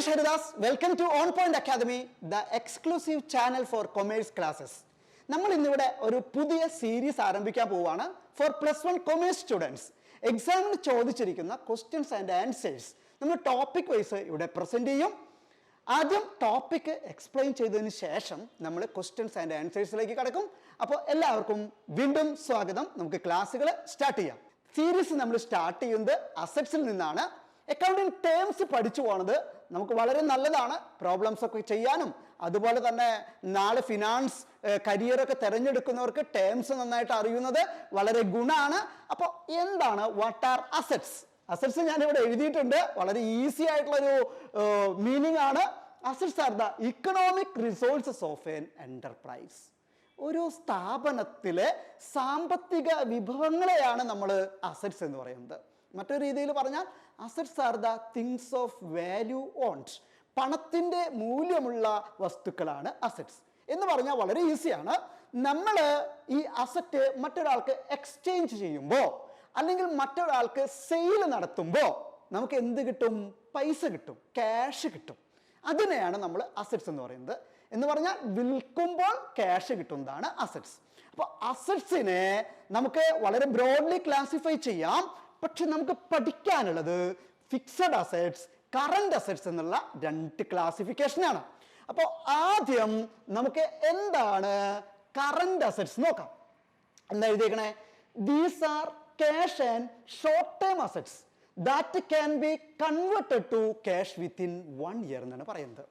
is Haridas. Welcome to On Point Academy, the exclusive channel for commerce classes. നമ്മൾ ഇന്നിവിടെ ഒരു പുതിയ series ആരംഭിക്കാൻ പോവുകയാണ് ഫോർ +1 കൊമേഴ്സ് സ്റ്റുഡൻസ്. എക്സാമിന് ചോദിച്ചിരിക്കുന്ന ക്വസ്റ്റ്യൻസ് ആൻഡ് ആൻസേഴ്സ് നമ്മൾ ടോപ്പിക് വൈസ് ഇവിടെ പ്രസന്റ് ചെയ്യും. ആദ്യം ടോപ്പിക് എക്സ്പ്ലെയിൻ ചെയ്തതിന് ശേഷം നമ്മൾ ക്വസ്റ്റ്യൻസ് ആൻഡ് ആൻസേഴ്സിലേക്ക് കടക്കും. അപ്പോൾ എല്ലാവർക്കും വീണ്ടും സ്വാഗതം. നമുക്ക് ക്ലാസ്സുകൾ സ്റ്റാർട്ട് ചെയ്യാം. സീരീസ് നമ്മൾ സ്റ്റാർട്ട് ചെയ്യുന്നത് അസറ്റ്സിൽ നിന്നാണ്. അക്കൗണ്ടിങ് ടേംസ് പഠിച്ചു പോണത് നമുക്ക് വളരെ നല്ലതാണ്, പ്രോബ്ലംസ് ഒക്കെ ചെയ്യാനും. അതുപോലെ തന്നെ നാളെ ഫിനാൻസ് കരിയറൊക്കെ തിരഞ്ഞെടുക്കുന്നവർക്ക് ടേംസ് നന്നായിട്ട് അറിയുന്നത് വളരെ ഗുണമാണ്. അപ്പോൾ എന്താണ് വാട്ട് ആർ അസറ്റ്സ്? അസറ്റ്സ് ഞാനിവിടെ എഴുതിയിട്ടുണ്ട്. വളരെ ഈസി ആയിട്ടുള്ളൊരു മീനിങ് ആണ്. Assets are the economic resources of N enterprise. ഒരു സ്ഥാപനത്തിലെ സാമ്പത്തിക വിഭവങ്ങളെയാണ് നമ്മൾ അസറ്റ്സ് എന്ന് പറയുന്നത്. മറ്റൊരു രീതിയിൽ പറഞ്ഞാൽ assets are the things of value owned. പണത്തിൻ്റെ മൂല്യമുള്ള വസ്തുക്കളാണ് അസറ്റ്സ് എന്ന് പറഞ്ഞാൽ വളരെ ഈസിയാണ്. നമ്മൾ ഈ അസറ്റ് മറ്റൊരാൾക്ക് എക്സ്ചേഞ്ച് ചെയ്യുമ്പോൾ അല്ലെങ്കിൽ മറ്റൊരാൾക്ക് സെയിൽ നടത്തുമ്പോൾ നമുക്ക് എന്ത് കിട്ടും? പൈസ കിട്ടും, ക്യാഷ് കിട്ടും. അതിനെയാണ് നമ്മൾ അസറ്റ്സ് എന്ന് പറയുന്നത്. എന്ന് പറഞ്ഞാൽ വിൽക്കുമ്പോൾ ക്യാഷ് കിട്ടുന്നതാണ് അസറ്റ്സ്. അപ്പോൾ അസറ്റ്സിനെ നമുക്ക് വളരെ ബ്രോഡ്ലി ക്ലാസിഫൈ ചെയ്യാം. പക്ഷെ നമുക്ക് പഠിക്കാനുള്ളത് ഫിക്സഡ് അസറ്റ്സ്, കറണ്ട് അസറ്റ്സ് എന്നുള്ള രണ്ട് ക്ലാസിഫിക്കേഷനാണ്. അപ്പോൾ ആദ്യം നമുക്ക് എന്താണ് കറണ്ട് അസറ്റ്സ് നോക്കാം. എന്താ എഴുതിയേക്കണേ? These are cash and short term assets that can be converted to cash within 1 year എന്നാണ് പറയുന്നത്.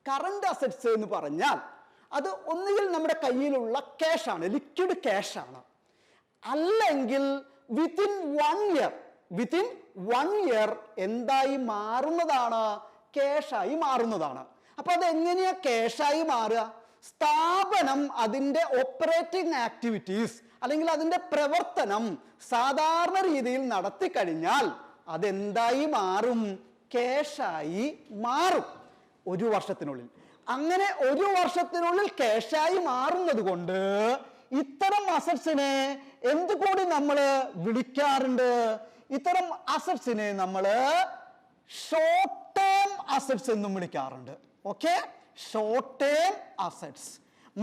കറണ്ട് അസറ്റ്സ് എന്ന് പറഞ്ഞാൽ അത് ഒന്നുകിൽ നമ്മുടെ കയ്യിലുള്ള ക്യാഷാണ്, ലിക്വിഡ് ക്യാഷാണ്, അല്ലെങ്കിൽ വിത്തിൻ 1 year എന്തായി മാറുന്നതാണ്? ക്യാഷായി മാറുന്നതാണ്. അപ്പൊ അത് എങ്ങനെയാ ക്യാഷായി മാറുക? സ്ഥാപനം അതിൻ്റെ ഓപ്പറേറ്റിംഗ് ആക്ടിവിറ്റീസ് അല്ലെങ്കിൽ അതിൻ്റെ പ്രവർത്തനം സാധാരണ രീതിയിൽ നടത്തി കഴിഞ്ഞാൽ അതെന്തായി മാറും? ക്യാഷായി മാറും 1 വർഷത്തിനുള്ളിൽ. അങ്ങനെ 1 വർഷത്തിനുള്ളിൽ ക്യാഷായി മാറുന്നത് കൊണ്ട് ഇത്തരം അസറ്റ്സിനെ എന്തുകൂടി നമ്മൾ വിളിക്കാറുണ്ട്? ഇത്തരം അസറ്റ്സിനെ നമ്മൾ ഷോർട്ട് ടേം അസറ്റ്സ് എന്നും വിളിക്കാറുണ്ട്. Okay, short term assets.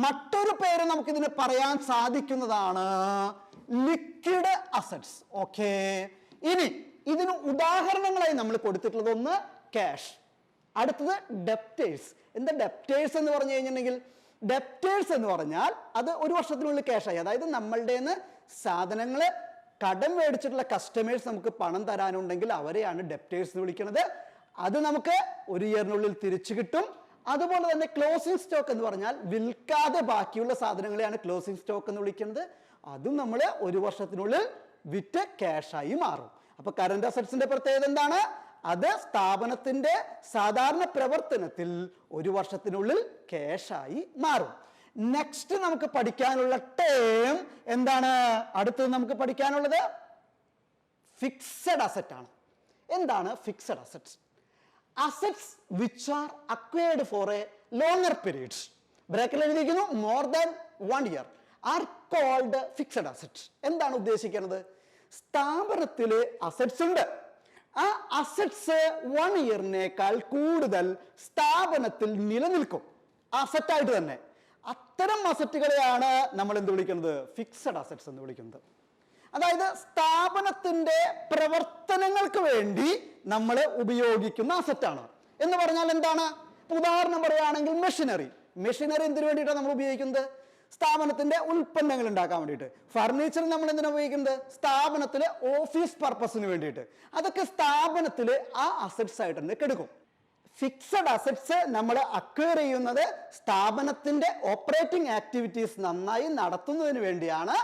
മറ്റൊരു പേര് നമുക്ക് ഇതിന് പറയാൻ സാധിക്കുന്നതാണ് ലിക്വിഡ് അസറ്റ്സ്. ഓക്കെ, ഇനി ഇതിന് ഉദാഹരണങ്ങളായി നമ്മൾ കൊടുത്തിട്ടുള്ളത് ഒന്ന് ക്യാഷ്, അടുത്തത് ഡെപ്റ്റേഴ്സ്. എന്താ ഡെപ്റ്റേഴ്സ് എന്ന് പറഞ്ഞു കഴിഞ്ഞിട്ടുണ്ടെങ്കിൽ, ഡെപ്റ്റേഴ്സ് എന്ന് പറഞ്ഞാൽ അത് 1 വർഷത്തിനുള്ളിൽ ക്യാഷായി, അതായത് നമ്മളുടെ സാധനങ്ങൾ കടം മേടിച്ചിട്ടുള്ള കസ്റ്റമേഴ്സ് നമുക്ക് പണം തരാനുണ്ടെങ്കിൽ അവരെയാണ് ഡെപ്റ്റേഴ്സ് എന്ന് വിളിക്കുന്നത്. അത് നമുക്ക് 1 yearനുള്ളിൽ തിരിച്ചു കിട്ടും. അതുപോലെ തന്നെ ക്ലോസിംഗ് സ്റ്റോക്ക് എന്ന് പറഞ്ഞാൽ വിൽക്കാതെ ബാക്കിയുള്ള സാധനങ്ങളെയാണ് ക്ലോസിംഗ് സ്റ്റോക്ക് എന്ന് വിളിക്കുന്നത്. അതും നമ്മൾ 1 വർഷത്തിനുള്ളിൽ വിറ്റ് ക്യാഷായി മാറും. അപ്പൊ കറന്റ് അസറ്റ്സിന്റെ പ്രത്യേകത എന്താണ്? അത് സ്ഥാപനത്തിന്റെ സാധാരണ പ്രവർത്തനത്തിൽ 1 വർഷത്തിനുള്ളിൽ ക്യാഷായി മാറും. നെക്സ്റ്റ് നമുക്ക് പഠിക്കാനുള്ള ടേം എന്താണ്? അടുത്തത് നമുക്ക് പഠിക്കാനുള്ളത് ഫിക്സഡ് അസറ്റ് ആണ്. എന്താണ് fixed assets? Assets which are acquired for a longer periods, ബ്രാക്കറ്റിൽ എഴുതിയിരിക്കുന്നു more than 1 year, are called fixed assets. എന്താണ് ഉദ്ദേശിക്കുന്നത്? സ്ഥാപനത്തിൽ അസറ്റ്സ് ഉണ്ട്. ആ അസറ്റ്സ് 1 yearനേക്കാൾ കൂടുതൽ സ്ഥാപനത്തിൽ നിലനിൽക്കും അസറ്റായിട്ട് തന്നെ. അത്തരം അസറ്റുകളെയാണ് നമ്മൾ എന്ത് വിളിക്കുന്നത്? ഫിക്സഡ് അസറ്റ്സ് എന്ന് വിളിക്കുന്നത്. അതായത് സ്ഥാപനത്തിന്റെ പ്രവർത്തനങ്ങൾക്ക് വേണ്ടി നമ്മൾ ഉപയോഗിക്കുന്ന അസറ്റാണ്. എന്ന് പറഞ്ഞാൽ എന്താണ്? ഉദാഹരണം പറയുകയാണെങ്കിൽ മെഷീനറി എന്തിനു വേണ്ടിയിട്ടാണ് നമ്മൾ ഉപയോഗിക്കുന്നത്? സ്ഥാപനത്തിന്റെ ഉൽപ്പന്നങ്ങൾ ഉണ്ടാക്കാൻ വേണ്ടിയിട്ട്. ഫർണിച്ചർ നമ്മൾ എന്തിനാണ് ഉപയോഗിക്കുന്നത്? സ്ഥാപനത്തിലെ ഓഫീസ് പർപ്പസിന് വേണ്ടിയിട്ട്. അതൊക്കെ സ്ഥാപനത്തിൽ ആ അസറ്റ്സ് ആയിട്ട് തന്നെ കെടുക്കും. ഫിക്സഡ് അസറ്റ്സ് നമ്മൾ അക്വയർ ചെയ്യുന്നത് സ്ഥാപനത്തിന്റെ ഓപ്പറേറ്റിംഗ് ആക്ടിവിറ്റീസ് നന്നായി നടത്തുന്നതിന് വേണ്ടിയാണ്.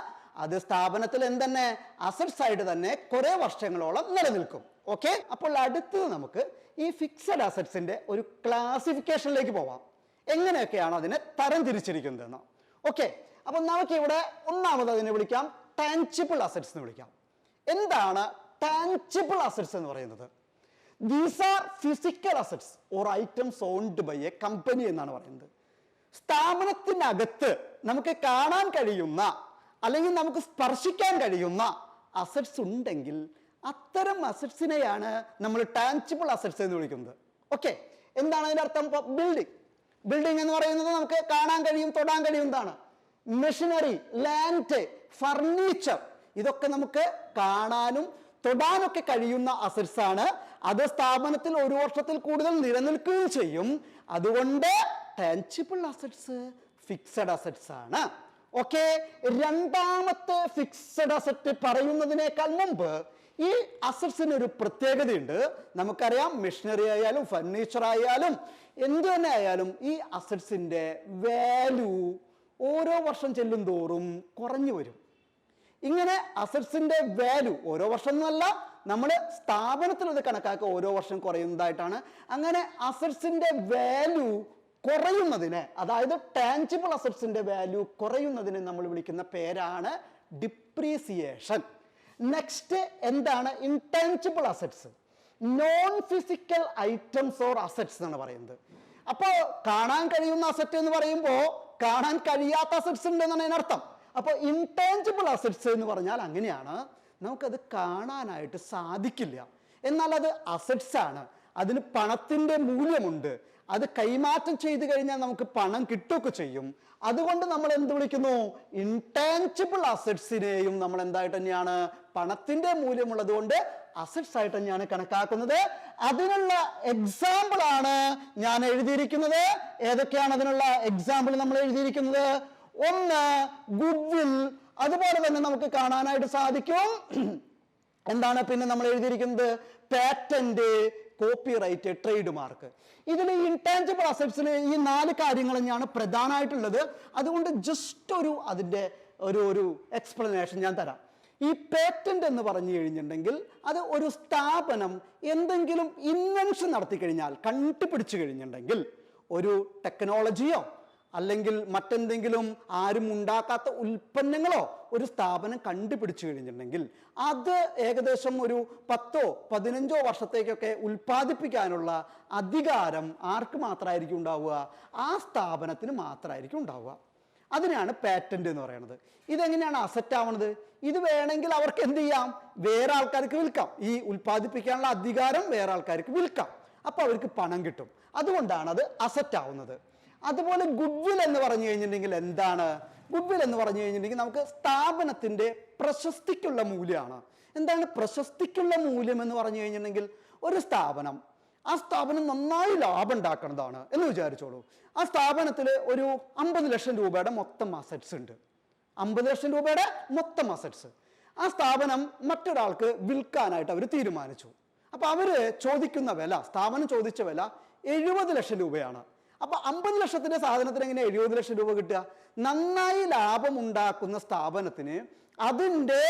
അത് സ്ഥാപനത്തിൽ എന്തെന്നെ അസറ്റ്സ് ആയിട്ട് തന്നെ കുറെ വർഷങ്ങളോളം നിലനിൽക്കും. ഓക്കെ, അപ്പോൾ അടുത്തത് നമുക്ക് ഈ ഫിക്സഡ് അസറ്റ്സിന്റെ ഒരു ക്ലാസിഫിക്കേഷനിലേക്ക് പോവാം. എങ്ങനെയൊക്കെയാണ് അതിനെ തരം തിരിച്ചിരിക്കുന്നതെന്ന്. ഓക്കെ, അപ്പൊ നമുക്ക് ഇവിടെ ഒന്നാമത് അതിനെ വിളിക്കാം ടാൻജിബിൾ അസറ്റ്സ് എന്ന് വിളിക്കാം. എന്താണ് ടാൻജിബിൾ അസറ്റ്സ് എന്ന് പറയുന്നത്? These are physical assets or items owned by a company എന്നാണ് പറയുന്നത്. സ്ഥാപനത്തിനകത്ത് നമുക്ക് കാണാൻ കഴിയുന്ന അല്ലെങ്കിൽ നമുക്ക് സ്പർശിക്കാൻ കഴിയുന്ന അസറ്റ്സ് ഉണ്ടെങ്കിൽ അത്തരം അസറ്റ്സിനെയാണ് നമ്മൾ ടാൻജിബിൾ അസറ്റ്സ് എന്ന് വിളിക്കുന്നത്. ഓക്കെ, എന്താണ് അതിന്റെ അർത്ഥം? ബിൽഡിംഗ്. ബിൽഡിംഗ് എന്ന് പറയുന്നത് നമുക്ക് കാണാൻ കഴിയും, തൊടാൻ കഴിയുന്നതാണ്. മെഷീനറി, ലാൻഡ്, ഫർണിച്ചർ, ഇതൊക്കെ നമുക്ക് കാണാനും തൊടാനൊക്കെ കഴിയുന്ന അസറ്റ്സ് ആണ്. അത് സ്ഥാപനത്തിൽ ഒരു വർഷത്തിൽ കൂടുതൽ നിലനിൽക്കുകയും ചെയ്യും. അതുകൊണ്ട് ടാൻജിബിൾ അസറ്റ്സ് ഫിക്സഡ് അസറ്റ്സ് ആണ്. ഓക്കെ, രണ്ടാമത്തെ ഫിക്സഡ് അസറ്റ് പറയുന്നതിനേക്കാൾ മുമ്പ് ഈ അസറ്റ്സിന് ഒരു പ്രത്യേകതയുണ്ട്. നമുക്കറിയാം, മെഷീനറി ആയാലും ഫർണിച്ചർ ആയാലും എന്ത് തന്നെ ആയാലും ഈ അസറ്റ്സിന്റെ വാല്യൂ ഓരോ വർഷം ചെല്ലും തോറും കുറഞ്ഞു വരും. ഇങ്ങനെ അസറ്റ്സിന്റെ വാല്യൂ ഓരോ വർഷം എന്നല്ല, നമ്മൾ സ്ഥാപനത്തിൽ അത് കണക്കാക്കുക ഓരോ വർഷം കുറയുന്നതായിട്ടാണ്. അങ്ങനെ അസറ്റ്സിന്റെ വാല്യൂ കുറയുന്നതിന്, അതായത് ടാൻജിബിൾ അസറ്റ്സിന്റെ വാല്യൂ കുറയുന്നതിന് നമ്മൾ വിളിക്കുന്ന പേരാണ് ഡിപ്രീസിയേഷൻ. നെക്സ്റ്റ് എന്താണ്? Intangible assets, non physical items or assets എന്നാണ് പറയുന്നത്. അപ്പോൾ കാണാൻ കഴിയുന്ന അസറ്റ് എന്ന് പറയുമ്പോൾ കാണാൻ കഴിയാത്ത അസറ്റ്സ് ഉണ്ടെന്നാണ് അതിനർത്ഥം. അപ്പോൾ ഇൻടാൻജിബിൾ അസറ്റ്സ് എന്ന് പറഞ്ഞാൽ അങ്ങനെയാണ്, നമുക്കത് കാണാനായിട്ട് സാധിക്കില്ല, എന്നാൽ അത് അസറ്റ്സ് ആണ്. അതിന് പണത്തിന്റെ മൂല്യമുണ്ട്. അത് കൈമാറ്റം ചെയ്തു കഴിഞ്ഞാൽ നമുക്ക് പണം കിട്ടുകയൊക്കെ ചെയ്യും. അതുകൊണ്ട് നമ്മൾ എന്ത് വിളിക്കുന്നു? ഇൻടാൻജിബിൾ അസറ്റ്സിനെയും നമ്മൾ എന്തായിട്ട് തന്നെയാണ്, പണത്തിന്റെ മൂല്യമുള്ളത് കൊണ്ട് അസറ്റ്സ് ആയിട്ട് തന്നെയാണ് കണക്കാക്കുന്നത്. അതിനുള്ള എക്സാമ്പിൾ ആണ് ഞാൻ എഴുതിയിരിക്കുന്നത്. ഏതൊക്കെയാണ് അതിനുള്ള എക്സാമ്പിൾ നമ്മൾ എഴുതിയിരിക്കുന്നത്? ഒന്ന്, ഗുഡ്വിൽ. അതുപോലെ തന്നെ നമുക്ക് കാണാനായിട്ട് സാധിക്കും എന്താണ് പിന്നെ നമ്മൾ എഴുതിയിരിക്കുന്നത്? Patent, copyright, trade mark. ഇതിൽ ഇൻടാൻജിബിൾ അസറ്റ്സിൽ ഈ 4 കാര്യങ്ങൾ തന്നെയാണ് പ്രധാനമായിട്ടുള്ളത്. അതുകൊണ്ട് ജസ്റ്റ് അതിന്റെ ഒരു എക്സ്പ്ലനേഷൻ ഞാൻ തരാം. ഈ പേറ്റന്റ് എന്ന് പറഞ്ഞു കഴിഞ്ഞിട്ടുണ്ടെങ്കിൽ അത് ഒരു സ്ഥാപനം എന്തെങ്കിലും ഇൻവെൻഷൻ നടത്തി കഴിഞ്ഞാൽ, കണ്ടുപിടിച്ചു കഴിഞ്ഞിട്ടുണ്ടെങ്കിൽ, ഒരു ടെക്നോളജിയോ അല്ലെങ്കിൽ മറ്റെന്തെങ്കിലും ആരും ഉണ്ടാക്കാത്ത ഉൽപ്പന്നങ്ങളോ ഒരു സ്ഥാപനം കണ്ടുപിടിച്ചു കഴിഞ്ഞിട്ടുണ്ടെങ്കിൽ അത് ഏകദേശം ഒരു 10-15 വർഷത്തേക്കൊക്കെ ഉൽപ്പാദിപ്പിക്കാനുള്ള അധികാരം ആർക്ക് മാത്രമായിരിക്കും ഉണ്ടാവുക? ആ സ്ഥാപനത്തിന് മാത്രമായിരിക്കും ഉണ്ടാവുക. അതിനാണ് പാറ്റന്റ് എന്ന് പറയുന്നത്. ഇതെങ്ങനെയാണ് അസറ്റ് ആവുന്നത്? ഇത് വേണമെങ്കിൽ അവർക്ക് എന്ത് ചെയ്യാം? വേറെ ആൾക്കാർക്ക് വിൽക്കാം. ഈ ഉൽപ്പാദിപ്പിക്കാനുള്ള അധികാരം വേറെ ആൾക്കാർക്ക് വിൽക്കാം. അപ്പൊ അവർക്ക് പണം കിട്ടും. അതുകൊണ്ടാണ് അത് അസറ്റ് ആവുന്നത്. അതുപോലെ ഗുഡ്വിൽ എന്ന് പറഞ്ഞു കഴിഞ്ഞിട്ടുണ്ടെങ്കിൽ എന്താണ്? ഗുഡ്വിൽ എന്ന് പറഞ്ഞു കഴിഞ്ഞിട്ടുണ്ടെങ്കിൽ നമുക്ക് സ്ഥാപനത്തിന്റെ പ്രശസ്തിക്കുള്ള മൂല്യമാണ്. എന്താണ് പ്രശസ്തിക്കുള്ള മൂല്യം എന്ന് പറഞ്ഞു കഴിഞ്ഞിട്ടുണ്ടെങ്കിൽ? ഒരു സ്ഥാപനം, ആ സ്ഥാപനം നന്നായി ലാഭം ഉണ്ടാക്കുന്നതാണ് എന്ന് വിചാരിച്ചോളൂ. ആ സ്ഥാപനത്തിൽ ഒരു 50 ലക്ഷം രൂപയുടെ മൊത്തം അസറ്റ്സ് ഉണ്ട്. 50 ലക്ഷം രൂപയുടെ മൊത്തം അസറ്റ്സ് ആ സ്ഥാപനം മറ്റൊരാൾക്ക് വിൽക്കാനായിട്ട് അവർ തീരുമാനിച്ചു. അപ്പൊ അവര് ചോദിക്കുന്ന വില, സ്ഥാപനം ചോദിച്ച വില 70 ലക്ഷം രൂപയാണ്. അപ്പൊ 50 ലക്ഷത്തിന്റെ സാധനത്തിന് എങ്ങനെ 70 ലക്ഷം രൂപ കിട്ടുക? നന്നായി ലാഭം ഉണ്ടാക്കുന്ന സ്ഥാപനത്തിന് അതിൻ്റെ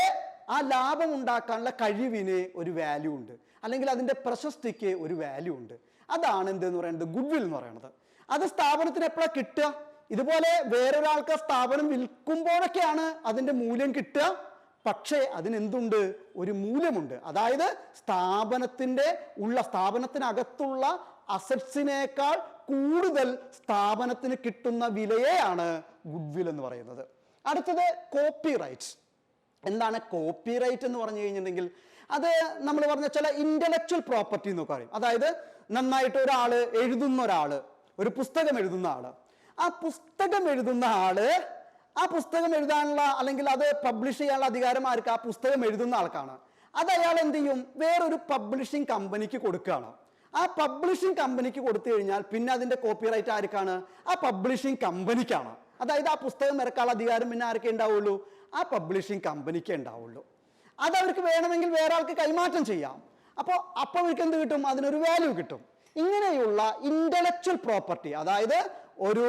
ആ ലാഭം ഉണ്ടാക്കാനുള്ള കഴിവിന് ഒരു വാല്യൂ ഉണ്ട്, അല്ലെങ്കിൽ അതിന്റെ പ്രശസ്തിക്ക് ഒരു വാല്യൂ ഉണ്ട്. അതാണ് എന്തെന്ന് പറയുന്നത്? ഗുഡ്വിൽ എന്ന് പറയുന്നത്. അത് സ്ഥാപനത്തിന് എപ്പോഴാണ് കിട്ടുക? ഇതുപോലെ വേറൊരാൾക്ക് സ്ഥാപനം വിൽക്കുമ്പോഴൊക്കെയാണ് അതിന്റെ മൂല്യം കിട്ടുക. പക്ഷേ അതിനെന്തുണ്ട്? ഒരു മൂല്യമുണ്ട്. അതായത് സ്ഥാപനത്തിനകത്തുള്ള അസറ്റ്സിനേക്കാൾ കൂടുതൽ സ്ഥാപനത്തിന് കിട്ടുന്ന വിലയെയാണ് ഗുഡ്വിൽ എന്ന് പറയുന്നത്. അടുത്തത് കോപ്പിറൈറ്റ്. എന്താണ് കോപ്പിറൈറ്റ് എന്ന് പറഞ്ഞു കഴിഞ്ഞിട്ടുണ്ടെങ്കിൽ? അത് നമ്മൾ പറഞ്ഞ ചില ഇന്റലക്ച്വൽ പ്രോപ്പർട്ടി എന്നൊക്കെ പറയും. അതായത് നന്നായിട്ട് ഒരു പുസ്തകം എഴുതുന്ന ആള്, ആ പുസ്തകം എഴുതാനുള്ള അല്ലെങ്കിൽ അത് പബ്ലിഷ് ചെയ്യാനുള്ള അധികാരം ആർക്ക്? ആ പുസ്തകം എഴുതുന്ന ആൾക്കാണ്. അത് അയാൾ എന്ത് ചെയ്യും? വേറൊരു പബ്ലിഷിംഗ് കമ്പനിക്ക് കൊടുക്കുകയാണ്. ആ പബ്ലിഷിംഗ് കമ്പനിക്ക് കൊടുത്തു കഴിഞ്ഞാൽ പിന്നെ അതിന്റെ കോപ്പിറൈറ്റ് ആർക്കാണ്? ആ പബ്ലിഷിംഗ് കമ്പനിക്കാണ്. അതായത് ആ പുസ്തകം ഇറക്കാനുള്ള അധികാരം പിന്നെ ആർക്കേ ഉണ്ടാവുള്ളൂ? ആ പബ്ലിഷിംഗ് കമ്പനിക്ക് ഉണ്ടാവുള്ളൂ. അത് അവർക്ക് വേണമെങ്കിൽ വേറെ ആൾക്ക് കൈമാറ്റം ചെയ്യാം. അപ്പോൾ അവർക്ക് എന്ത് കിട്ടും? അതിനൊരു വാല്യൂ കിട്ടും. ഇങ്ങനെയുള്ള ഇന്റലക്ച്വൽ പ്രോപ്പർട്ടി, അതായത് ഒരു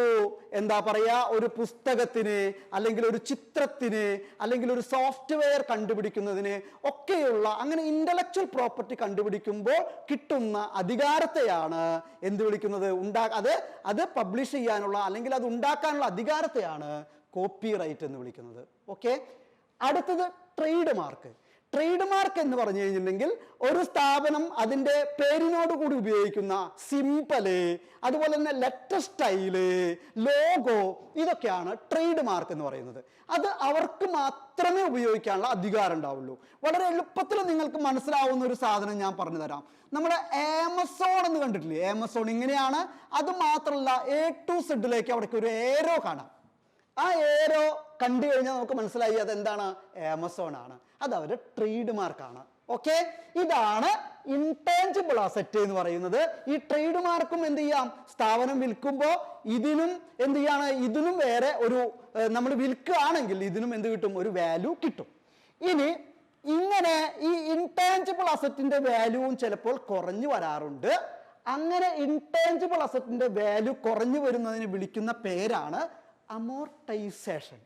പുസ്തകത്തിന് അല്ലെങ്കിൽ ഒരു ചിത്രത്തിന് അല്ലെങ്കിൽ ഒരു സോഫ്റ്റ്വെയർ കണ്ടുപിടിക്കുന്നതിന് ഒക്കെയുള്ള അങ്ങനെ ഇന്റലക്ച്വൽ പ്രോപ്പർട്ടി കണ്ടുപിടിക്കുമ്പോൾ കിട്ടുന്ന അധികാരത്തെയാണ് എന്ത് വിളിക്കുന്നത്? അത് പബ്ലിഷ് ചെയ്യാനുള്ള അല്ലെങ്കിൽ അത് ഉണ്ടാക്കാനുള്ള അധികാരത്തെയാണ് കോപ്പിറൈറ്റ് എന്ന് വിളിക്കുന്നത്. ഓക്കെ, അടുത്തത് ട്രേഡ് മാർക്ക്. ട്രേഡ് മാർക്ക് എന്ന് പറഞ്ഞു കഴിഞ്ഞിട്ടുണ്ടെങ്കിൽ ഒരു സ്ഥാപനം അതിൻ്റെ പേരിനോട് കൂടി ഉപയോഗിക്കുന്ന സിംബല്, അതുപോലെ തന്നെ ലെറ്റർ സ്റ്റൈല്, ലോഗോ, ഇതൊക്കെയാണ് ട്രേഡ് മാർക്ക് എന്ന് പറയുന്നത്. അത് അവർക്ക് മാത്രമേ ഉപയോഗിക്കാനുള്ള അധികാരം ഉണ്ടാവുള്ളൂ. വളരെ എളുപ്പത്തിൽ നിങ്ങൾക്ക് മനസ്സിലാവുന്ന ഒരു സാധനം ഞാൻ പറഞ്ഞു തരാം. നമ്മുടെ ആമസോൺ എന്ന് കണ്ടിട്ടില്ലേ? ആമസോൺ ഇങ്ങനെയാണ്. അത് മാത്രമല്ല A to Z അവിടേക്ക് ഒരു ഏരോ കാണാം. ആ ഏരോ കണ്ടു കഴിഞ്ഞാൽ നമുക്ക് മനസ്സിലായി അതെന്താണ്? ആമസോൺ ആണ്. അത് അവരുടെ ട്രേഡ് മാർക്കാണ്. ഓക്കെ, ഇതാണ് ഇൻടാഞ്ചിബിൾ അസറ്റ് എന്ന് പറയുന്നത്. ഈ ട്രേഡ് മാർക്കും എന്ത് ചെയ്യാം? സ്ഥാപനം വിൽക്കുമ്പോൾ ഇതിനും എന്ത് ചെയ്യാണ്? ഇതിനും വേറെ ഒരു നമ്മൾ വിൽക്കുകയാണെങ്കിൽ ഇതിനും എന്ത് കിട്ടും? ഒരു വാല്യൂ കിട്ടും. ഇനി ഇങ്ങനെ ഈ ഇൻടാഞ്ചിബിൾ അസറ്റിന്റെ വാല്യൂവും ചിലപ്പോൾ കുറഞ്ഞു വരാറുണ്ട്. അങ്ങനെ ഇൻടാഞ്ചിബിൾ അസറ്റിന്റെ വാല്യൂ കുറഞ്ഞു വരുന്നതിന് വിളിക്കുന്ന പേരാണ് അമോർട്ടൈസേഷൻ.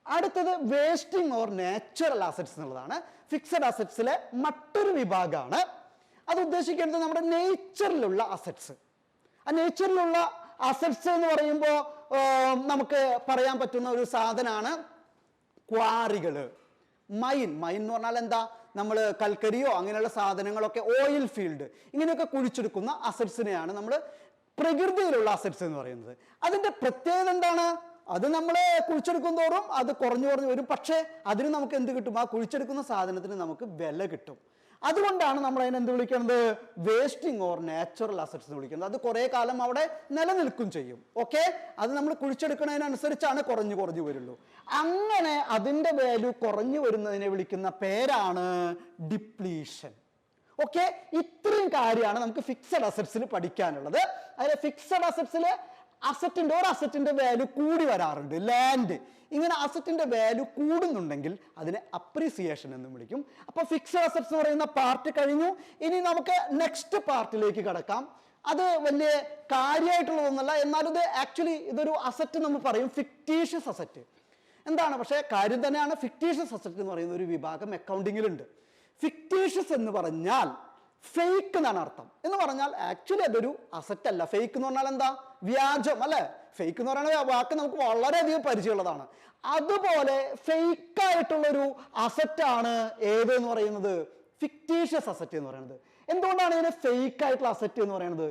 അടുത്തത് വേസ്റ്റിംഗ് ഓർ നാച്ചുറൽ അസറ്റ്സ് എന്നുള്ളതാണ്. ഫിക്സഡ് അസറ്റ്സിലെ മറ്റൊരു വിഭാഗമാണ്. അത് ഉദ്ദേശിക്കുന്നത് നമ്മുടെ നേച്ചറിലുള്ള അസറ്റ്സ്. ആ നേച്ചറിലുള്ള അസറ്റ്സ് എന്ന് പറയുമ്പോൾ നമുക്ക് പറയാൻ പറ്റുന്ന ഒരു സാധനമാണ് ക്വാറികൾ, മൈൻ. മൈൻ എന്ന് പറഞ്ഞാൽ എന്താ? നമ്മൾ കൽക്കരിയോ അങ്ങനെയുള്ള സാധനങ്ങളൊക്കെ, ഓയിൽ ഫീൽഡ്, ഇങ്ങനെയൊക്കെ കുഴിച്ചെടുക്കുന്ന അസറ്റ്സിനെയാണ് നമ്മൾ പ്രകൃതിയിലുള്ള അസറ്റ്സ് എന്ന് പറയുന്നത്. അതിന്റെ പ്രത്യേകത എന്താണ്? അത് നമ്മൾ കുഴിച്ചെടുക്കും തോറും അത് കുറഞ്ഞു വരും. പക്ഷേ അതിന് നമുക്ക് എന്ത് കിട്ടും? ആ കുഴിച്ചെടുക്കുന്ന സാധനത്തിന് നമുക്ക് വില കിട്ടും. അതുകൊണ്ടാണ് നമ്മൾ അതിനെ എന്ത് വിളിക്കുന്നത്? വേസ്റ്റിംഗ് ഓർ നാച്ചുറൽ അസറ്റ്സ് എന്ന് വിളിക്കുന്നത്. അത് കുറെ കാലം അവിടെ നിലനിൽക്കും ചെയ്യും. ഓക്കെ, അത് നമ്മൾ കുഴിച്ചെടുക്കുന്നതിനനുസരിച്ചാണ് കുറഞ്ഞു വരുള്ളൂ. അങ്ങനെ അതിന്റെ വാല്യൂ കുറഞ്ഞു വരുന്നതിനെ വിളിക്കുന്ന പേരാണ് ഡിപ്ലീഷൻ. ഓക്കെ, ഇത്രയും കാര്യമാണ് നമുക്ക് ഫിക്സഡ് അസറ്റ്സിൽ പഠിക്കാനുള്ളത്. അതിൽ ഫിക്സഡ് അസറ്റ്സിൽ അസറ്റിന്റെ വാല്യൂ കൂടി വരാറുണ്ട്. ലാൻഡ്, ഇങ്ങനെ അസറ്റിന്റെ വാല്യൂ കൂടുന്നുണ്ടെങ്കിൽ അതിനെ അപ്രീസിയേഷൻ എന്ന് വിളിക്കും. അപ്പൊ ഫിക്സഡ് അസറ്റ്സ് എന്ന് പറയുന്ന പാർട്ട് കഴിഞ്ഞു. ഇനി നമുക്ക് നെക്സ്റ്റ് പാർട്ടിലേക്ക് കടക്കാം. അത് വലിയ കാര്യമായിട്ടുള്ളതൊന്നല്ല, എന്നാലും ഇത് ആക്ച്വലി ഇതൊരു അസറ്റ് നമ്മൾ പറയും, ഫിക്റ്റീഷ്യസ് അസറ്റ്. എന്താണ്? പക്ഷേ കാര്യം തന്നെയാണ്. ഫിക്റ്റീഷ്യസ് അസറ്റ് എന്ന് പറയുന്ന ഒരു വിഭാഗം അക്കൗണ്ടിങ്ങിലുണ്ട്. ഫിക്റ്റീഷ്യസ് എന്ന് പറഞ്ഞാൽ ഫേക്ക് എന്നാണ് അർത്ഥം. എന്ന് പറഞ്ഞാൽ ആക്ച്വലി അതൊരു അസറ്റ് അല്ല. ഫേക്ക് എന്ന് പറഞ്ഞാൽ എന്താ? വ്യാജം അല്ലെ? ഫേക്ക് എന്ന് പറയുന്ന വാക്ക് നമുക്ക് വളരെയധികം പരിചയമുള്ളതാണ്. അതുപോലെ ഫേക്ക് ആയിട്ടുള്ളൊരു അസറ്റാണ് ഏത് എന്ന് പറയുന്നത്? ഫിക്റ്റീഷ്യസ് അസറ്റ് എന്ന് പറയുന്നത്. എന്തുകൊണ്ടാണ് ഇതിനെ ഫേക്ക് ആയിട്ടുള്ള അസറ്റ് എന്ന് പറയുന്നത്?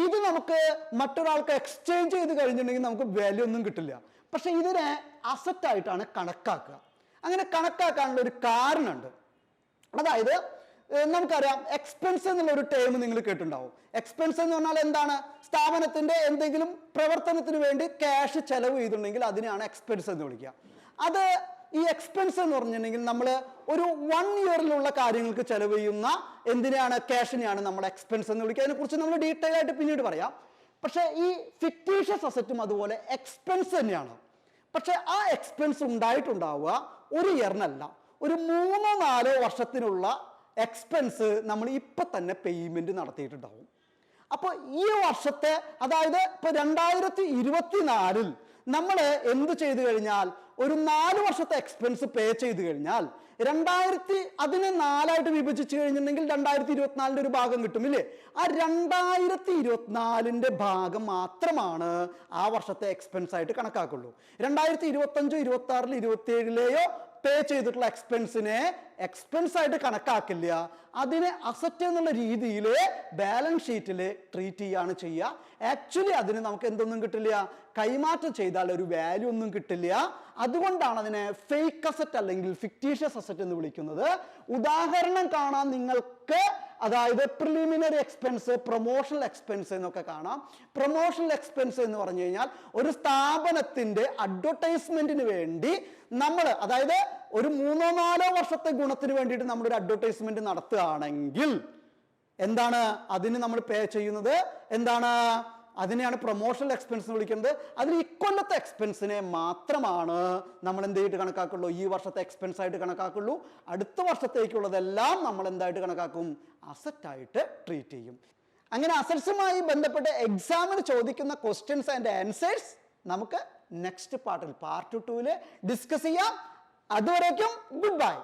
ഇത് നമുക്ക് മറ്റൊരാൾക്ക് എക്സ്ചേഞ്ച് ചെയ്ത് കഴിഞ്ഞിട്ടുണ്ടെങ്കിൽ നമുക്ക് വാല്യൂ ഒന്നും കിട്ടില്ല. പക്ഷെ ഇതിനെ അസറ്റ് ആയിട്ടാണ് കണക്കാക്കുക. അങ്ങനെ കണക്കാക്കാനുള്ള ഒരു കാരണമുണ്ട്. അതായത് നമുക്കറിയാം, എക്സ്പെൻസ് എന്നുള്ള ഒരു ടേം നിങ്ങൾ കേട്ടിട്ടുണ്ടാവും. എക്സ്പെൻസ് എന്ന് പറഞ്ഞാൽ എന്താണ്? സ്ഥാപനത്തിന്റെ എന്തെങ്കിലും പ്രവർത്തനത്തിന് വേണ്ടി ക്യാഷ് ചെലവ് ചെയ്തിട്ടുണ്ടെങ്കിൽ അതിനെയാണ് എക്സ്പെൻസ് എന്ന് വിളിക്കുക. അത് ഈ എക്സ്പെൻസ് എന്ന് പറഞ്ഞിട്ടുണ്ടെങ്കിൽ നമ്മൾ ഒരു 1 ഇയറിലുള്ള കാര്യങ്ങൾക്ക് ചെലവ് ചെയ്യുന്ന എന്തിനാണ്? ക്യാഷിനെയാണ് നമ്മൾ എക്സ്പെൻസ് എന്ന് വിളിക്കുക. അതിനെക്കുറിച്ച് നമ്മൾ ഡീറ്റെയിൽ ആയിട്ട് പിന്നീട് പറയാം. പക്ഷെ ഈ ഫിക്റ്റീഷ്യസ് അസറ്റും അതുപോലെ എക്സ്പെൻസ് തന്നെയാണ്. പക്ഷെ ആ എക്സ്പെൻസ് ഉണ്ടായിട്ടുണ്ടാവുക 1 ഇയറിനല്ല, ഒരു 3-4 വർഷത്തിനുള്ള എക്സ്പെൻസ് നമ്മൾ ഇപ്പൊ തന്നെ പേയ്മെന്റ് നടത്തിയിട്ടുണ്ടാവും. അപ്പൊ ഈ വർഷത്തെ, അതായത് ഇപ്പൊ 2024 നമ്മൾ എന്ത് ചെയ്തു കഴിഞ്ഞാൽ ഒരു 4 വർഷത്തെ എക്സ്പെൻസ് പേ ചെയ്ത് കഴിഞ്ഞാൽ അതിനെ 4ആയിട്ട് വിഭജിച്ച് കഴിഞ്ഞിട്ടുണ്ടെങ്കിൽ 2024 ഒരു ഭാഗം കിട്ടും ഇല്ലേ? ആ 2024 ഭാഗം മാത്രമാണ് ആ വർഷത്തെ എക്സ്പെൻസ് ആയിട്ട് കണക്കാക്കുള്ളൂ. 2025, 26, 27 പേ ചെയ്തിട്ടുള്ള എക്സ്പെൻസിനെ എക്സ്പെൻസ് ആയിട്ട് കണക്കാക്കില്ല. അതിനെ അസറ്റ് എന്നുള്ള രീതിയിൽ ബാലൻസ് ഷീറ്റിൽ ട്രീറ്റ് ചെയ്യാണ് ചെയ്യുക. ആക്ച്വലി അതിന് നമുക്ക് എന്തൊന്നും കിട്ടില്ല, കൈമാറ്റം ചെയ്താൽ ഒരു വാല്യൂ ഒന്നും കിട്ടില്ല. അതുകൊണ്ടാണ് അതിനെ ഫേക്ക് അസറ്റ് അല്ലെങ്കിൽ ഫിക്റ്റീഷ്യസ് അസറ്റ് എന്ന് വിളിക്കുന്നത്. ഉദാഹരണം കാണാൻ നിങ്ങൾക്ക്, അതായത് പ്രിലിമിനറി എക്സ്പെൻസ്, പ്രൊമോഷണൽ എക്സ്പെൻസ് എന്നൊക്കെ കാണാം. പ്രൊമോഷണൽ എക്സ്പെൻസ് എന്ന് പറഞ്ഞു കഴിഞ്ഞാൽ ഒരു സ്ഥാപനത്തിന്റെ അഡ്വർടൈസ്മെന്റിന് വേണ്ടി നമ്മൾ, അതായത് ഒരു 3-4 വർഷത്തെ ഗുണത്തിന് വേണ്ടിയിട്ട് നമ്മളൊരു അഡ്വർടൈസ്മെന്റ് നടത്തുകയാണെങ്കിൽ എന്താണ് അതിന് നമ്മൾ പേ ചെയ്യുന്നത്? എന്താണ്? അതിനെയാണ് പ്രൊമോഷണൽ എക്സ്പെൻസ് എന്ന് വിളിക്കുന്നത്. അതിൽ ഇക്കൊല്ലത്തെ എക്സ്പെൻസിനെ മാത്രമാണ് നമ്മൾ എന്ത് ചെയ്തിട്ട് കണക്കാക്കുള്ളൂ? ഈ വർഷത്തെ എക്സ്പെൻസ് ആയിട്ട് കണക്കാക്കുള്ളൂ. അടുത്ത വർഷത്തേക്കുള്ളതെല്ലാം നമ്മൾ എന്തായിട്ട് കണക്കാക്കും? അസറ്റായിട്ട് ട്രീറ്റ് ചെയ്യും. അങ്ങനെ അസറ്റ്സുമായി ബന്ധപ്പെട്ട് എക്സാമിന് ചോദിക്കുന്ന ക്വസ്റ്റ്യൻസ് ആൻഡ് ആൻസേഴ്സ് നമുക്ക് നെക്സ്റ്റ് പാർട്ടിൽ, പാർട്ട് 2 ഡിസ്കസ് ചെയ്യാം. അതുവരേക്കും ഗുഡ് ബൈ.